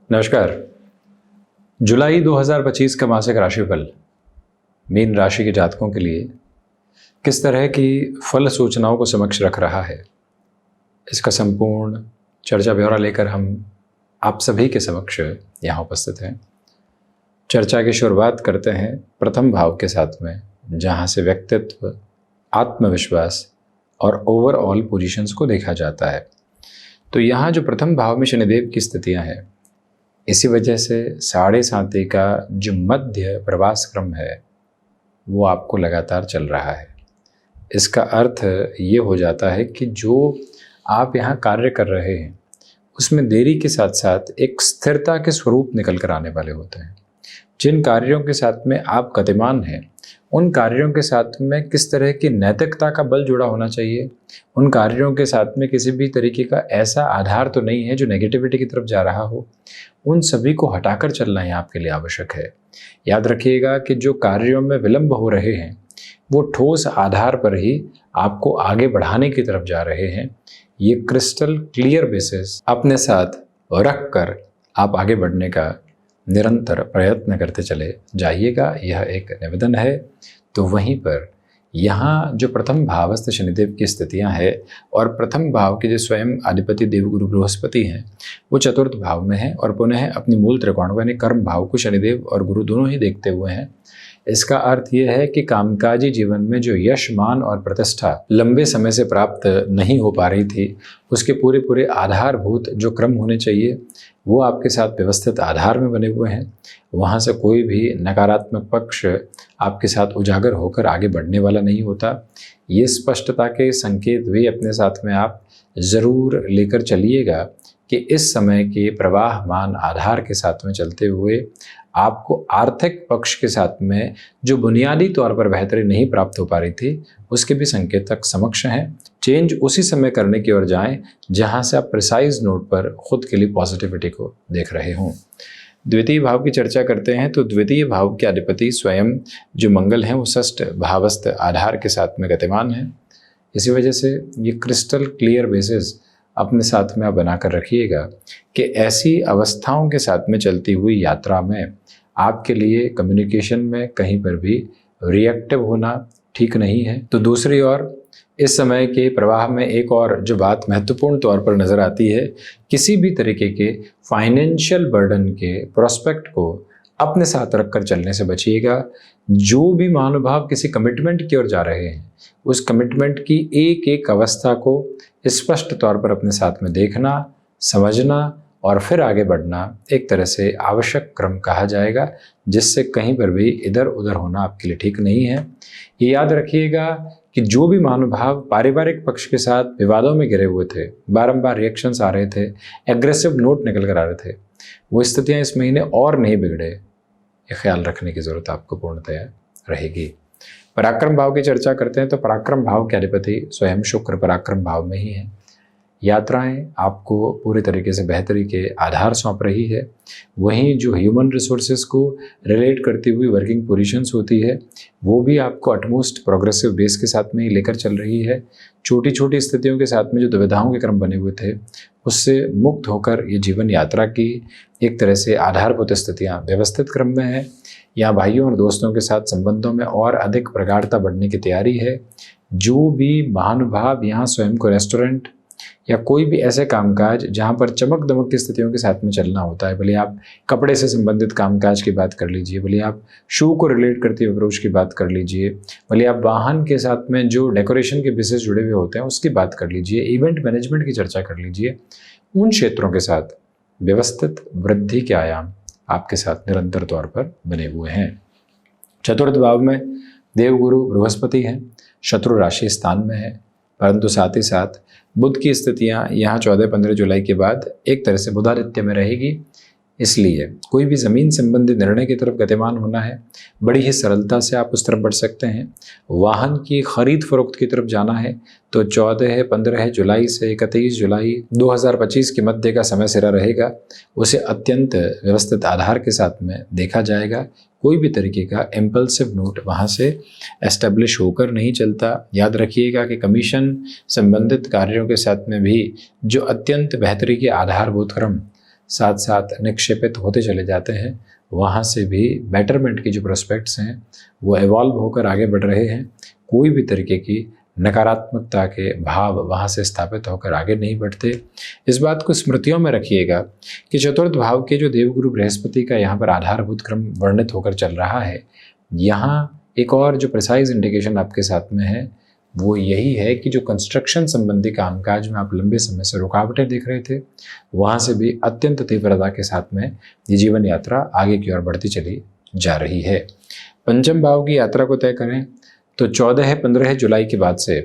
नमस्कार। जुलाई 2025 का मासिक राशिफल मीन राशि के जातकों के लिए किस तरह की फल सूचनाओं को समक्ष रख रहा है, इसका संपूर्ण चर्चा ब्यौरा लेकर हम आप सभी के समक्ष यहाँ उपस्थित हैं। चर्चा की शुरुआत करते हैं प्रथम भाव के साथ में, जहाँ से व्यक्तित्व, आत्मविश्वास और ओवरऑल पोजीशंस को देखा जाता है। तो यहाँ जो प्रथम भाव में शनिदेव की स्थितियाँ हैं, इसी वजह से 7.5 का जो मध्य प्रवास क्रम है वो आपको लगातार चल रहा है। इसका अर्थ ये हो जाता है कि जो आप यहाँ कार्य कर रहे हैं उसमें देरी के साथ साथ एक स्थिरता के स्वरूप निकल कर आने वाले होते हैं। जिन कार्यों के साथ में आप गतिमान हैं, उन कार्यों के साथ में किस तरह की नैतिकता का बल जुड़ा होना चाहिए, उन कार्यों के साथ में किसी भी तरीके का ऐसा आधार तो नहीं है जो नेगेटिविटी की तरफ जा रहा हो, उन सभी को हटाकर चलना ही आपके लिए आवश्यक है। याद रखिएगा कि जो कार्यों में विलंब हो रहे हैं वो ठोस आधार पर ही आपको आगे बढ़ाने की तरफ जा रहे हैं। ये क्रिस्टल क्लियर बेसिस अपने साथ रख कर आप आगे बढ़ने का निरंतर प्रयत्न करते चले जाइएगा, यह एक निवेदन है। तो वहीं पर यहाँ जो प्रथम भावस्थ शनिदेव की स्थितियाँ हैं और प्रथम भाव के जो स्वयं अधिपति देवगुरु बृहस्पति हैं वो चतुर्थ भाव में हैं और पुनः अपनी मूल त्रिकोण यानी कर्म भाव को शनिदेव और गुरु दोनों ही देखते हुए हैं। इसका अर्थ ये है कि कामकाजी जीवन में जो यश, मान और प्रतिष्ठा लंबे समय से प्राप्त नहीं हो पा रही थी, उसके पूरे आधारभूत जो क्रम होने चाहिए वो आपके साथ व्यवस्थित आधार में बने हुए हैं। वहाँ से कोई भी नकारात्मक पक्ष आपके साथ उजागर होकर आगे बढ़ने वाला नहीं होता। ये स्पष्टता के संकेत भी अपने साथ में आप ज़रूर लेकर चलिएगा कि इस समय के प्रवाहमान आधार के साथ में चलते हुए आपको आर्थिक पक्ष के साथ में जो बुनियादी तौर पर बेहतरी नहीं प्राप्त हो पा रही थी, उसके भी संकेतक समक्ष हैं। चेंज उसी समय करने की ओर जाएं जहां से आप प्रिसाइज नोट पर खुद के लिए पॉजिटिविटी को देख रहे हों। द्वितीय भाव की चर्चा करते हैं तो द्वितीय भाव के अधिपति स्वयं जो मंगल हैं वो षष्ठ भावस्थ आधार के साथ में गतिमान हैं। इसी वजह से ये क्रिस्टल क्लियर बेसिस अपने साथ में आप बनाकर रखिएगा कि ऐसी अवस्थाओं के साथ में चलती हुई यात्रा में आपके लिए कम्युनिकेशन में कहीं पर भी रिएक्टिव होना ठीक नहीं है। तो दूसरी ओर इस समय के प्रवाह में एक और जो बात महत्वपूर्ण तौर पर नज़र आती है, किसी भी तरीके के फाइनेंशियल बर्डन के प्रोस्पेक्ट को अपने साथ रखकर चलने से बचिएगा। जो भी महानुभाव किसी कमिटमेंट की ओर जा रहे हैं, उस कमिटमेंट की एक एक अवस्था को स्पष्ट तौर पर अपने साथ में देखना, समझना और फिर आगे बढ़ना एक तरह से आवश्यक क्रम कहा जाएगा, जिससे कहीं पर भी इधर उधर होना आपके लिए ठीक नहीं है। ये याद रखिएगा कि जो भी महानुभाव पारिवारिक पक्ष के साथ विवादों में घिरे हुए थे, बारंबार रिएक्शंस आ रहे थे, एग्रेसिव नोट निकल कर आ रहे थे, वो स्थितियाँ इस महीने और नहीं बिगड़े, ये ख्याल रखने की ज़रूरत आपको पूर्णतया रहेगी। पराक्रम भाव की चर्चा करते हैं तो पराक्रम भाव के अधिपति स्वयं शुक्र पराक्रम भाव में ही है। यात्राएं आपको पूरे तरीके से बेहतरी के आधार सौंप रही है। वहीं जो ह्यूमन रिसोर्सेज को रिलेट करती हुई वर्किंग पोजीशंस होती है वो भी आपको अटमोस्ट प्रोग्रेसिव बेस के साथ में ही लेकर चल रही है। छोटी छोटी स्थितियों के साथ में जो दुविधाओं के क्रम बने हुए थे उससे मुक्त होकर ये जीवन यात्रा की एक तरह से आधारभूत स्थितियाँ व्यवस्थित क्रम में है। यहाँ भाइयों और दोस्तों के साथ संबंधों में और अधिक प्रगाढ़ता बढ़ने की तैयारी है। जो भी महानुभाव यहाँ स्वयं को रेस्टोरेंट या कोई भी ऐसे कामकाज जहाँ पर चमक दमक की स्थितियों के साथ में चलना होता है, भले आप कपड़े से संबंधित कामकाज की बात कर लीजिए, भले आप शू को रिलेट करती हुए अप्रोच की बात कर लीजिए, भले आप वाहन के साथ में जो डेकोरेशन के बिजनेस जुड़े हुए होते हैं उसकी बात कर लीजिए, इवेंट मैनेजमेंट की चर्चा कर लीजिए, उन क्षेत्रों के साथ व्यवस्थित वृद्धि के आयाम आपके साथ निरंतर तौर पर बने हुए हैं। चतुर्थ भाव में देवगुरु बृहस्पति हैं, शत्रु राशि स्थान में है, परंतु साथ ही साथ बुध की स्थितियाँ यहाँ 14-15 जुलाई के बाद एक तरह से बुधादित्य में रहेगी। इसलिए कोई भी ज़मीन संबंधी निर्णय की तरफ गतिमान होना है, बड़ी ही सरलता से आप उस तरफ बढ़ सकते हैं। वाहन की खरीद फरोख्त की तरफ जाना है तो 14-15 जुलाई से 31 जुलाई 2025 के मध्य का समय सिरा रहेगा। उसे अत्यंत व्यवस्थित आधार के साथ में देखा जाएगा। कोई भी तरीके का इम्पल्सिव नोट वहाँ से एस्टेब्लिश होकर नहीं चलता। याद रखिएगा कि कमीशन संबंधित कार्यों के साथ में भी जो अत्यंत बेहतरी के आधारभूत क्रम साथ साथ निक्षेपित होते चले जाते हैं, वहाँ से भी बेटरमेंट की जो प्रोस्पेक्ट्स हैं वो एवॉल्व होकर आगे बढ़ रहे हैं। कोई भी तरीके की नकारात्मकता के भाव वहाँ से स्थापित होकर आगे नहीं बढ़ते। इस बात को स्मृतियों में रखिएगा कि चतुर्थ भाव के जो देवगुरु बृहस्पति का यहाँ पर आधारभूत क्रम वर्णित होकर चल रहा है, यहाँ एक और जो प्रिसाइज इंडिकेशन आपके साथ में है वो यही है कि जो कंस्ट्रक्शन संबंधी कामकाज में आप लंबे समय से रुकावटें देख रहे थे, वहाँ से भी अत्यंत तीव्रता के साथ में ये जीवन यात्रा आगे की ओर बढ़ती चली जा रही है। पंचम भाव की यात्रा को तय करें तो 14-15 जुलाई के बाद से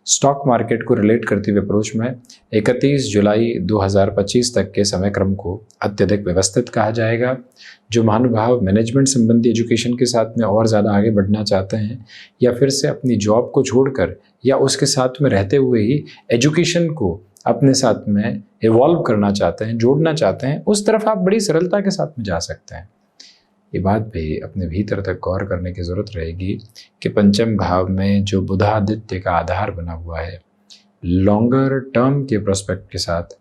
स्टॉक मार्केट को रिलेट करती हुए अप्रोच में 31 जुलाई 2025 तक के समय क्रम को अत्यधिक व्यवस्थित कहा जाएगा। जो महानुभाव मैनेजमेंट संबंधी एजुकेशन के साथ में और ज़्यादा आगे बढ़ना चाहते हैं या फिर से अपनी जॉब को छोड़कर या उसके साथ में रहते हुए ही एजुकेशन को अपने साथ में इवॉल्व करना चाहते हैं, जोड़ना चाहते हैं, उस तरफ आप बड़ी सरलता के साथ में जा सकते हैं। ये बात भी अपने भीतर तक गौर करने की ज़रूरत रहेगी कि पंचम भाव में जो बुधादित्य का आधार बना हुआ है, लॉन्गर टर्म के प्रोस्पेक्ट के साथ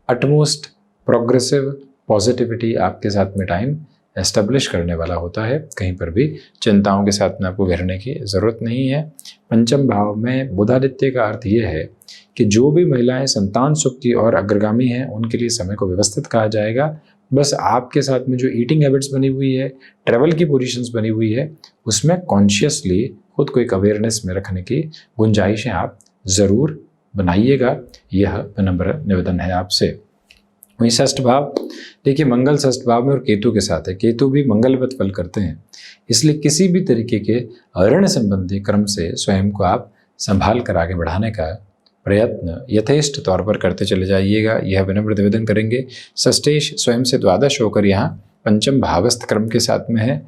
अटमोस्ट प्रोग्रेसिव पॉजिटिविटी आपके साथ में टाइम एस्टेब्लिश करने वाला होता है। कहीं पर भी चिंताओं के साथ में आपको घेरने की ज़रूरत नहीं है। पंचम भाव में बुधादित्य का अर्थ ये है कि जो भी महिलाएं संतान सुख की और अग्रगामी हैं उनके लिए समय को व्यवस्थित कहा जाएगा। बस आपके साथ में जो ईटिंग हैबिट्स बनी हुई है, ट्रैवल की पोजीशंस बनी हुई है, उसमें कॉन्शियसली खुद को एक अवेयरनेस में रखने की गुंजाइशें आप ज़रूर बनाइएगा। यह विनम्र निवेदन है आपसे। वहीं षष्ठ भाव, देखिए मंगल षष्ठ भाव में और केतु के साथ है। केतु भी मंगलवत फल करते हैं, इसलिए किसी भी तरीके के ऋण संबंधी क्रम से स्वयं को आप संभाल कर आगे बढ़ाने का प्रयत्न यथेष्ट तौर पर करते चले जाइएगा। यह विनम्र निवेदन करेंगे। षष्ठेश स्वयं से द्वादश होकर यहाँ पंचम भावस्थ क्रम के साथ में है,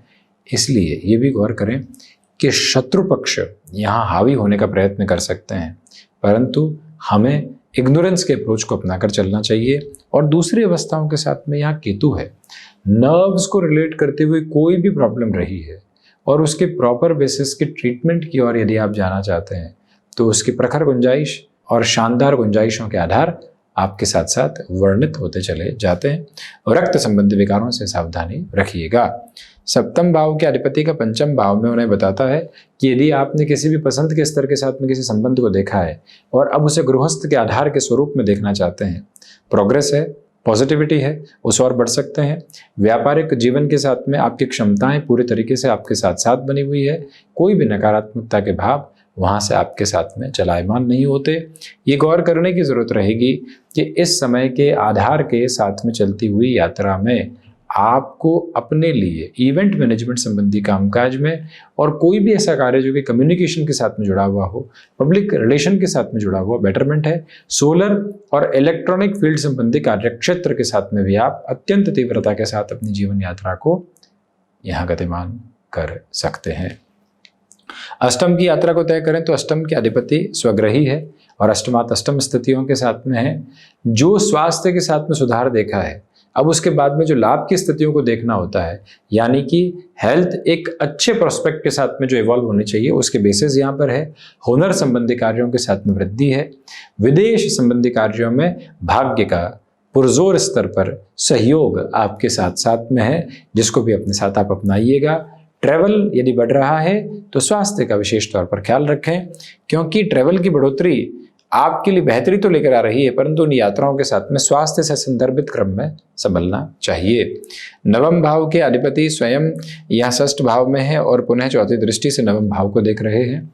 इसलिए ये भी गौर करें कि शत्रु पक्ष यहाँ हावी होने का प्रयत्न कर सकते हैं, परंतु हमें इग्नोरेंस के अप्रोच को अपनाकर चलना चाहिए। और दूसरी अवस्थाओं के साथ में यहाँ केतु है। नर्व्स को रिलेट करते हुए कोई भी प्रॉब्लम रही है और उसके प्रॉपर बेसिस के ट्रीटमेंट की ओर यदि आप जाना चाहते हैं तो उसकी प्रखर गुंजाइश और शानदार गुंजाइशों के आधार आपके साथ साथ वर्णित होते चले जाते हैं। रक्त संबंधी विकारों से सावधानी रखिएगा। सप्तम भाव के अधिपति का पंचम भाव में उन्हें बताता है कि यदि आपने किसी भी पसंद के स्तर के साथ में किसी संबंध को देखा है और अब उसे गृहस्थ के आधार के स्वरूप में देखना चाहते हैं, प्रोग्रेस है, पॉजिटिविटी है, उस और बढ़ सकते हैं। व्यापारिक जीवन के साथ में आपकी क्षमताएं पूरे तरीके से आपके साथ साथ बनी हुई है। कोई भी नकारात्मकता के भाव वहाँ से आपके साथ में चलायमान नहीं होते। ये गौर करने की ज़रूरत रहेगी कि इस समय के आधार के साथ में चलती हुई यात्रा में आपको अपने लिए इवेंट मैनेजमेंट संबंधी कामकाज में और कोई भी ऐसा कार्य जो कि कम्युनिकेशन के साथ में जुड़ा हुआ हो, पब्लिक रिलेशन के साथ में जुड़ा हुआ बेटरमेंट है। सोलर और इलेक्ट्रॉनिक फील्ड संबंधी कार्यक्षेत्र के साथ में भी आप अत्यंत तीव्रता के साथ अपनी जीवन यात्रा को यहाँ गतिमान कर सकते हैं। अष्टम की यात्रा को तय करें तो अष्टम के अधिपति स्वग्रही है और अष्टमात अष्टम स्थितियों के साथ में है। जो स्वास्थ्य के साथ में सुधार देखा है, अब उसके बाद में जो लाभ की स्थितियों को देखना होता है, यानी कि हेल्थ एक अच्छे प्रोस्पेक्ट के साथ में जो इवॉल्व होनी चाहिए, उसके बेसिस यहाँ पर है। हुनर संबंधी कार्यों के साथ में वृद्धि है। विदेश संबंधी कार्यों में भाग्य का पुरजोर स्तर पर सहयोग आपके साथ साथ में है, जिसको भी अपने साथ आप अपनाइएगा। ट्रैवल यदि बढ़ रहा है तो स्वास्थ्य का विशेष तौर पर ख्याल रखें, क्योंकि ट्रैवल की बढ़ोतरी आपके लिए बेहतरी तो लेकर आ रही है, परंतु उन यात्राओं के साथ में स्वास्थ्य से संदर्भित क्रम में संभलना चाहिए। नवम भाव के अधिपति स्वयं यहाँ षष्ठ भाव में है और पुनः चौथी दृष्टि से नवम भाव को देख रहे हैं।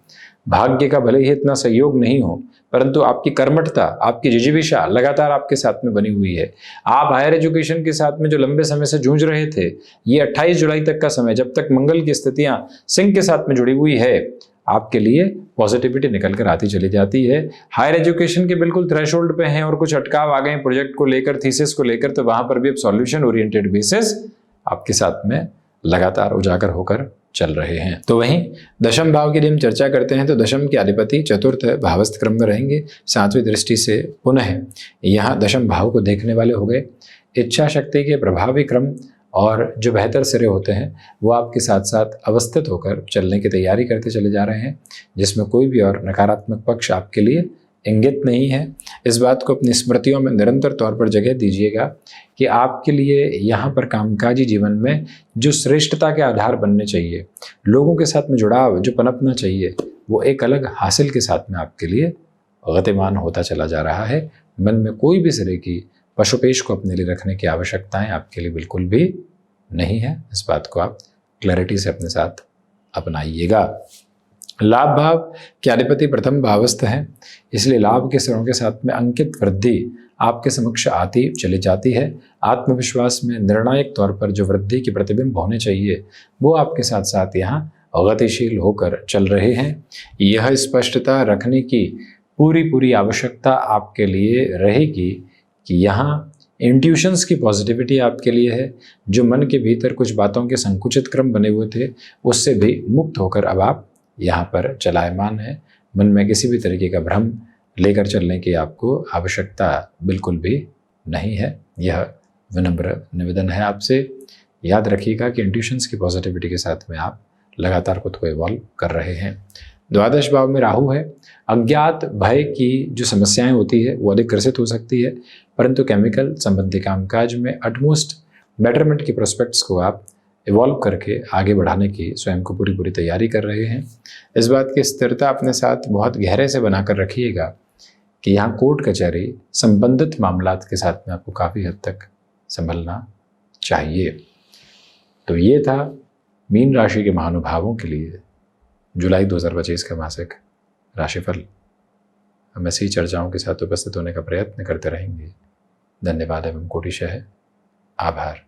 भाग्य का भले ही इतना सहयोग नहीं हो, परंतु आपकी कर्मठता, आपकी जिजीविषा लगातार आपके साथ में बनी हुई है। आप हायर एजुकेशन के साथ में जो लंबे समय से जूझ रहे थे, ये 28 जुलाई तक का समय, जब तक मंगल की स्थितियां सिंह के साथ में जुड़ी हुई है, आपके लिए पॉजिटिविटी निकल कर आती चली जाती है। हायर एजुकेशन के बिल्कुल थ्रेशोल्ड पे हैं और कुछ अटकाव आ गए प्रोजेक्ट को लेकर, थीसिस को लेकर, तो वहां पर भी अब सॉल्यूशन ओरिएंटेड बेसिस आपके साथ में लगातार उजागर होकर चल रहे हैं। तो वहीं दशम भाव की यदि हम चर्चा करते हैं तो दशम के अधिपति चतुर्थ भावस्थ क्रम में रहेंगे। सातवीं दृष्टि से पुनः यहाँ दशम भाव को देखने वाले हो गए। इच्छा शक्ति के प्रभावी क्रम और जो बेहतर सिरे होते हैं वो आपके साथ साथ अवस्थित होकर चलने की तैयारी करते चले जा रहे हैं, जिसमें कोई भी और नकारात्मक पक्ष आपके लिए इंगित नहीं है। इस बात को अपनी स्मृतियों में निरंतर तौर पर जगह दीजिएगा कि आपके लिए यहाँ पर कामकाजी जीवन में जो श्रेष्ठता के आधार बनने चाहिए, लोगों के साथ में जुड़ाव जो पनपना चाहिए, वो एक अलग हासिल के साथ में आपके लिए गतिमान होता चला जा रहा है। मन में कोई भी तरह की पशुपेश को अपने लिए रखने की आवश्यकताएं आपके लिए बिल्कुल भी नहीं है। इस बात को आप क्लैरिटी से अपने साथ अपनाइएगा। लाभ भाव के अधिपति प्रथम भावस्थ है, इसलिए लाभ के स्तरों के साथ में अंकित वृद्धि आपके समक्ष आती चली जाती है। आत्मविश्वास में निर्णायक तौर पर जो वृद्धि की प्रतिबिंब होने चाहिए वो आपके साथ साथ यहाँ गतिशील होकर चल रहे हैं। यह स्पष्टता रखने की पूरी आवश्यकता आपके लिए रहेगी कि यहाँ इंट्यूशंस की पॉजिटिविटी आपके लिए है। जो मन के भीतर कुछ बातों के संकुचित क्रम बने हुए थे उससे भी मुक्त होकर अब आप यहाँ पर चलायमान है। मन में किसी भी तरीके का भ्रम लेकर चलने की आपको आवश्यकता बिल्कुल भी नहीं है। यह विनम्र निवेदन है आपसे। याद रखिएगा कि इंट्यूशंस की पॉजिटिविटी के साथ में आप लगातार खुद को इवॉल्व कर रहे हैं। द्वादश भाव में राहु है। अज्ञात भय की जो समस्याएं होती है वो अधिक ग्रसित हो सकती है, परंतु केमिकल संबंधी कामकाज में अटमोस्ट बेटरमेंट की प्रोस्पेक्ट्स को आप इवॉल्व करके आगे बढ़ाने की स्वयं को पूरी तैयारी कर रहे हैं। इस बात की स्थिरता अपने साथ बहुत गहरे से बनाकर रखिएगा कि यहाँ कोर्ट कचहरी संबंधित मामलात के साथ में आपको काफ़ी हद तक संभलना चाहिए। तो ये था मीन राशि के महानुभावों के लिए जुलाई 2025 का मासिक राशिफल। हम ऐसी चर्चाओं के साथ उपस्थित होने का प्रयत्न करते रहेंगे। धन्यवाद एवं कोटिशः आभार।